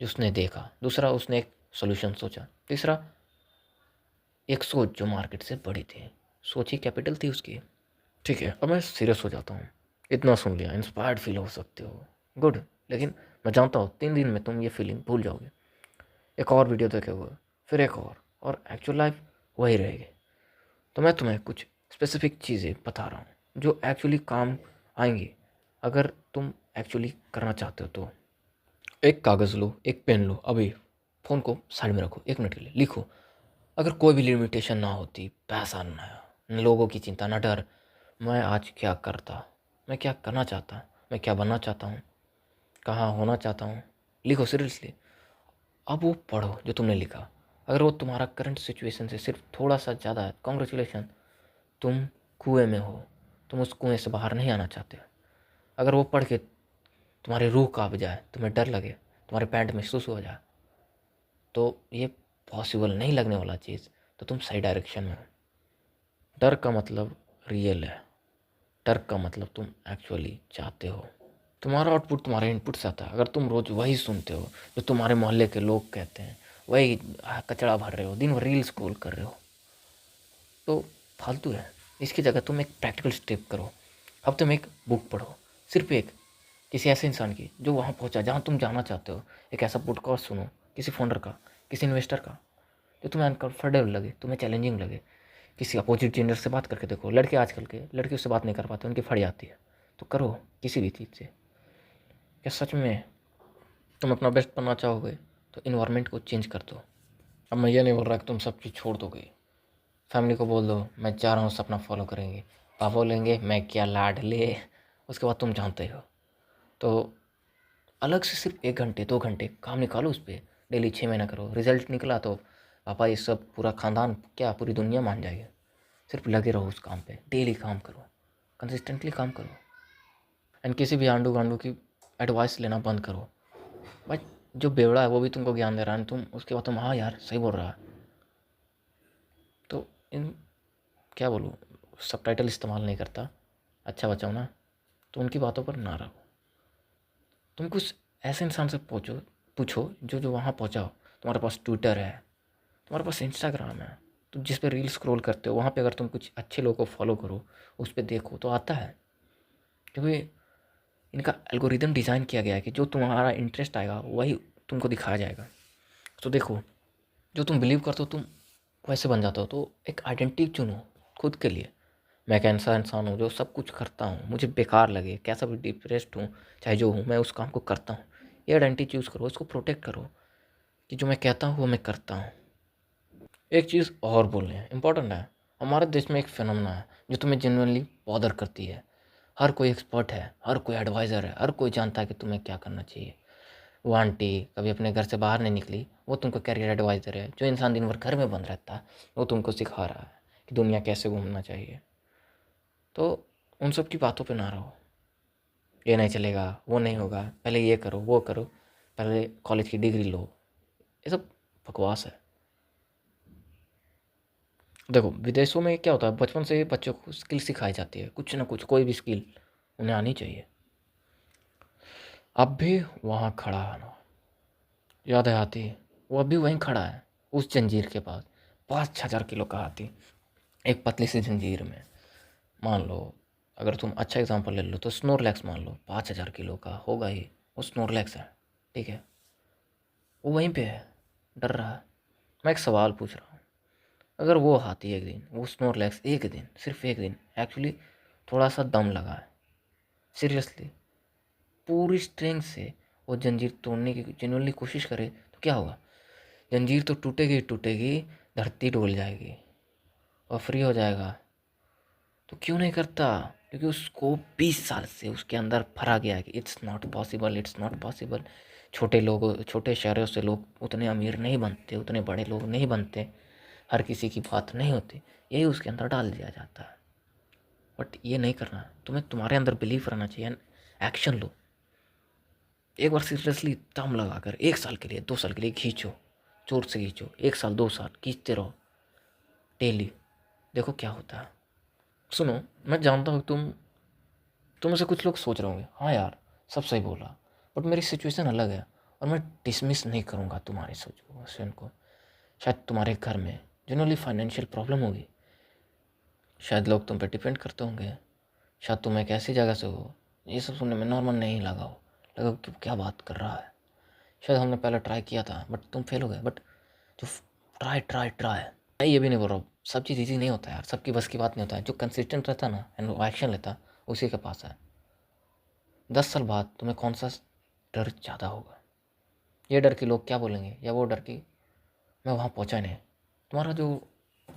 जो उसने देखा, दूसरा उसने एक सोल्यूशन सोचा, तीसरा एक सोच जो मार्केट से बड़ी थी। सोच ही कैपिटल थी उसकी। ठीक है, अब मैं सीरियस हो जाता हूँ। इतना सुन लिया, इंस्पायर्ड फील हो सकते हो, गुड। लेकिन मैं जानता हूँ 3 दिन में तुम ये फीलिंग भूल जाओगे। एक और वीडियो देखे हुए, फिर एक और एक्चुअल लाइफ वही रहेगी। तो मैं तुम्हें कुछ स्पेसिफिक चीज़ें बता रहा हूँ जो एक्चुअली काम आएंगी अगर तुम एक्चुअली करना चाहते हो तो। एक कागज़ लो, एक पेन लो, अभी फ़ोन को साइड में रखो, 1 मिनट के लिए लिखो। अगर कोई भी लिमिटेशन ना होती, पैसा ना, न लोगों की चिंता, ना डर, मैं आज क्या करता, मैं क्या करना चाहता, मैं क्या बनना चाहता हूँ, कहाँ होना चाहता हूँ, लिखो सीरियसली। अब वो पढ़ो जो तुमने लिखा। अगर वो तुम्हारा करंट सिचुएशन से सिर्फ थोड़ा सा ज़्यादा है, कॉन्ग्रेचुलेशन, तुम कुएं में हो, तुम उस कुएं से बाहर नहीं आना चाहते। अगर वो पढ़ के तुम्हारी रूह कांप जाए, तुम्हें डर लगे, तुम्हारे पैंट में सुसु हो जाए, तो ये पॉसिबल नहीं लगने वाला चीज़, तो तुम सही डायरेक्शन में हो। डर का मतलब रियल है, डर का मतलब तुम एक्चुअली चाहते हो। तुम्हारा आउटपुट तुम्हारे इनपुट से आता है। अगर तुम रोज़ वही सुनते हो जो तुम्हारे मोहल्ले के लोग कहते हैं, वही कचड़ा भर रहे हो, दिन भर रील स्क्रॉल कर रहे हो, तो फालतू है। इसकी जगह तुम एक प्रैक्टिकल स्टेप करो। हफ्ते में एक बुक पढ़ो, सिर्फ एक, किसी ऐसे इंसान की जो वहाँ पहुँचा जहाँ तुम जाना चाहते हो। एक ऐसा पॉडकास्ट सुनो, किसी फाउंडर का, किसी इन्वेस्टर का, जो तुम्हें अनकम्फर्टेबल लगे, तुम्हें चैलेंजिंग लगे। किसी अपोजिट जेंडर से बात करके देखो। लड़के आजकल के लड़कियों से बात नहीं कर पाते, उनकी फट जाती है। तो करो किसी भी चीज़ से। क्या सच में तुम अपना बेस्ट बनना चाहोगे तो इन्वायरमेंट को चेंज कर दो। अब मैं ये नहीं बोल रहा कि तुम सब चीज़ छोड़ दोगे। फैमिली को बोल दो मैं चाह रहा हूँ सपना फॉलो करेंगे, पापा बोलेंगे मैं क्या लाडले। उसके बाद तुम जानते हो। तो अलग से सिर्फ 1 घंटे 2 घंटे काम निकालो उस पर। डेली 6 महीना करो, रिजल्ट निकला तो पापा ये सब पूरा ख़ानदान क्या पूरी दुनिया मान जाएगी। सिर्फ लगे रहो उस काम पे, डेली काम करो, कंसिस्टेंटली काम करो। एंड किसी भी आंडू गांडू की एडवाइस लेना बंद करो। भाई जो बेवड़ा है वो भी तुमको ज्ञान दे रहा है, तुम उसके बाद तुम हाँ यार सही बोल रहा है। तो इन क्या बोलूँ, सबटाइटल इस्तेमाल नहीं करता, अच्छा बचाओ ना, तो उनकी बातों पर ना रहो। तुम कुछ ऐसे इंसान से पूछो जो जो वहाँ पहुँचा हो। तुम्हारे पास ट्विटर है, तुम्हारे पास इंस्टाग्राम है, तुम जिस पे रील स्क्रॉल करते हो वहाँ पे अगर तुम कुछ अच्छे लोगों को फॉलो करो, उस पर देखो तो आता है। क्योंकि इनका एल्गोरिदम डिज़ाइन किया गया है कि जो तुम्हारा इंटरेस्ट आएगा वही तुमको दिखाया जाएगा। तो देखो, जो तुम बिलीव करते हो तुम वैसे बन जाते हो। तो एक आइडेंटिटी चुनो खुद के लिए। मैं एक ऐसा इंसान हूँ जो सब कुछ करता हूँ, मुझे बेकार लगे, कैसा भी डिप्रेस्ड हूँ, चाहे जो हूँ, मैं उस काम को करता हूँ। ये आइडेंटिटी चूज़ करो, इसको प्रोटेक्ट करो कि जो मैं कहता हूँ वो मैं करता हूँ। एक चीज़ और बोलनी है, इम्पोर्टेंट है। हमारे देश में एक फिनोमेना है जो तुम्हें जेन्युइनली बॉदर करती है। हर कोई एक्सपर्ट है, हर कोई एडवाइज़र है, हर कोई जानता है कि तुम्हें क्या करना चाहिए। वो आंटी कभी अपने घर से बाहर नहीं निकली, वो तुमको करियर एडवाइज़र है। जो इंसान दिन भर घर में बंद रहता है, वो तुमको सिखा रहा है कि दुनिया कैसे घूमना चाहिए। तो उन सब की बातों पे ना रहो। ये नहीं चलेगा, वो नहीं होगा, पहले ये करो वो करो, पहले कॉलेज की डिग्री लो, ये सब बकवास है। देखो विदेशों में क्या होता है, बचपन से बच्चों को स्किल सिखाई जाती है, कुछ ना कुछ, कोई भी स्किल उन्हें आनी चाहिए। अब भी वहाँ खड़ा है ना, याद है हाथी, वो अभी वहीं खड़ा है उस जंजीर के पास। 5,000 किलो का हाथी एक पतली सी जंजीर में। मान लो, अगर तुम अच्छा एग्जांपल ले लो तो स्नोरलैक्स मान लो, 5,000 किलो का होगा ही, वो स्नोरलैक्स है, ठीक है, वो वहीं पे है, डर रहा है। मैं एक सवाल पूछ रहा हूँ, अगर वो हाथी एक दिन, वो स्नोरलैक्स एक दिन, सिर्फ एक दिन एक्चुअली थोड़ा सा दम लगा है, सीरियसली पूरी स्ट्रेंथ से वो जंजीर तोड़ने की जेन्युइनली कोशिश करे, तो क्या होगा? जंजीर तो टूटेगी ही टूटेगी, धरती डोल जाएगी और फ्री हो जाएगा। तो क्यों नहीं करता? क्योंकि उसको 20 साल से उसके अंदर भरा गया है कि it's not possible, it's not possible. छोटे लोग, छोटे शहरों से लोग उतने अमीर नहीं बनते, उतने बड़े लोग नहीं बनते, हर किसी की बात नहीं होती, यही उसके अंदर डाल दिया जाता है। बट ये नहीं करना, तुम्हें तुम्हारे अंदर बिलीफ रहना चाहिए, एक्शन लो। एक बार सीरियसली दम लगा कर 1 साल के लिए 2 साल के लिए खींचो, जोर से खींचो, 1 साल 2 साल खींचते रहो डेली, देखो क्या होता है। सुनो, मैं जानता हूँ तुम में से कुछ लोग सोच रहे होंगे हाँ यार सब सही बोला, बट मेरी सिचुएशन अलग है और मैं डिसमिस नहीं करूँगा तुम्हारे सिचुएशन को। शायद तुम्हारे घर में जनरली फाइनेंशियल प्रॉब्लम होगी, शायद लोग तुम पे डिपेंड करते होंगे, शायद तुम एक ऐसी जगह से हो, ये सब सुनने में नॉर्मल नहीं लगा कि क्या बात कर रहा है। शायद हमने पहले ट्राई किया था बट तुम फेल हो गए। बट जो ट्राई मैं ये भी नहीं बोल रहा हूँ सब चीज़ ईजी नहीं होता है यार, सबकी बस की बात नहीं होता है। जो कंसिस्टेंट रहता है ना एंड वो एक्शन लेता है, उसी के पास है। 10 साल बाद तुम्हें कौन सा डर ज़्यादा होगा? ये डर कि लोग क्या बोलेंगे, या वो डर कि मैं वहाँ पहुँचा नहीं? तुम्हारा जो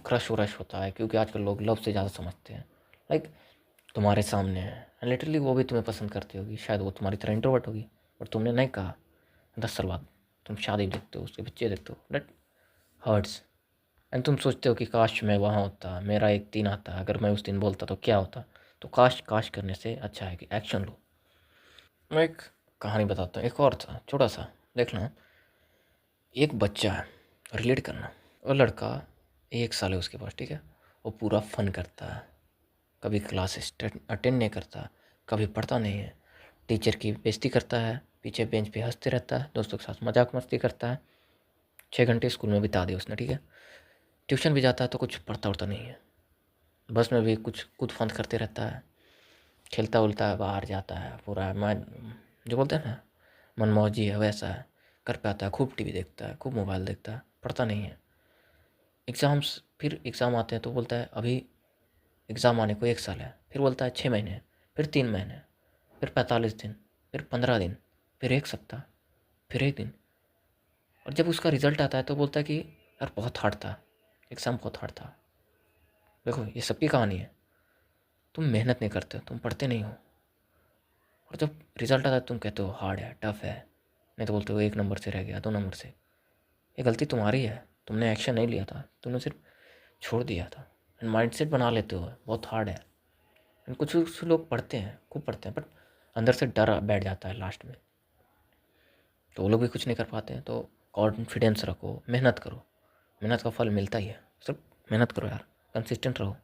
क्रश वरश होता है, क्योंकि आजकल लोग लव से ज़्यादा समझते हैं, लाइक तुम्हारे सामने है लिटरली, वो भी तुम्हें पसंद करती होगी, शायद वो तुम्हारी तरह इंट्रोवर्ट होगी, बट तुमने नहीं कहा। 10 साल बाद तुम शादी देखते हो, उसके बच्चे देखते हो, दैट हर्ट्स। एंड तुम सोचते हो कि काश मैं वहाँ होता, मेरा एक दिन आता, अगर मैं उस दिन बोलता तो क्या होता। तो काश काश करने से अच्छा है कि एक्शन लो। मैं एक कहानी बताता हूँ, एक और था छोटा सा, देखना। एक बच्चा है, रिलेट करना, और लड़का 1 साल है उसके पास, ठीक है, वो पूरा फन करता है, कभी क्लास अटेंड नहीं करता, कभी पढ़ता नहीं है, टीचर की बेइज्जती करता है, पीछे बेंच पे हंसते रहता है, दोस्तों के साथ मजाक मस्ती करता है। 6 घंटे स्कूल में बिता दिए उसने, ठीक है। ट्यूशन भी जाता है तो कुछ पढ़ता उड़ता नहीं है। बस में भी कुछ कूद फांद करते रहता है, खेलता उलता है, बाहर जाता है, पूरा मन जो बोलते हैं ना मनमौजी है वैसा है। घर पे आता है, खूब टीवी देखता है, खूब मोबाइल देखता है, पढ़ता नहीं है। फिर एग्ज़ाम आते हैं तो बोलता है अभी एग्ज़ाम आने को 1 साल है, फिर बोलता है 6 महीने, फिर 3 महीने, फिर 45 दिन, फिर 15 दिन, फिर 1 सप्ताह, फिर 1 दिन। और जब उसका रिजल्ट आता है तो बोलता है कि यार बहुत हार्ड था, एग्ज़ाम बहुत हार्ड था। देखो ये सबकी कहानी है। तुम मेहनत नहीं करते हो, तुम पढ़ते नहीं हो, और जब रिजल्ट आता है तुम कहते हो हार्ड है, टफ है, नहीं तो बोलते हो 1 नंबर से रह गया, 2 नंबर से। ये गलती तुम्हारी है, तुमने एक्शन नहीं लिया था, तुमने सिर्फ छोड़ दिया था। माइंडसेट बना लेते हो बहुत हार्ड है। कुछ कुछ लोग पढ़ते हैं, खूब पढ़ते हैं, बट अंदर से डर बैठ जाता है लास्ट में, तो वो लोग भी कुछ नहीं कर पाते हैं। तो कॉन्फिडेंस रखो, मेहनत करो, मेहनत का फल मिलता ही है। सिर्फ मेहनत करो यार, कंसिस्टेंट रहो।